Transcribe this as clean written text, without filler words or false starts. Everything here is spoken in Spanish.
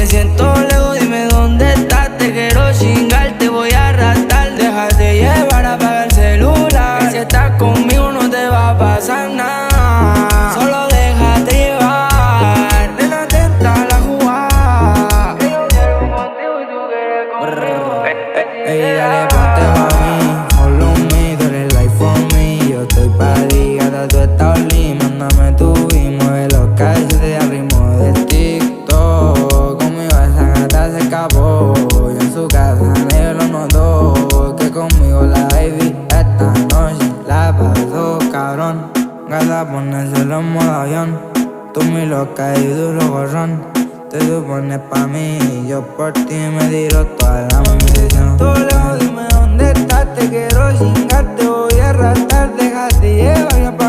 me siento lejos, dime dónde estás. Te quiero chingar, te voy a arrastrar. Déjate llevar, apaga el celular, que si estás conmigo no te va a pasar nada. Solo déjate llevar, nena, atenta la jugada. Que yo quiero contigo y tú quieres conmigo. Ey, dale, ponte pa' mí, follow me, tú eres life for me. Yo estoy pa' ti, gata, tú estás only. Mándame tu y mueve los calzones al ritmo de TikTok. Conmigo esa gata se escapó, yo en su casa nadie lo notó. Que conmigo la baby esta noche la pasó cabrón. Gata, ponérselo en modo avión. Tú mi loca y duro gorrón. Te supones pa' mí y yo por ti me tiro toda la munición. Tú lejos, dime dónde estás. Te quiero chingar, te voy a arrastrar. Déjate llevar.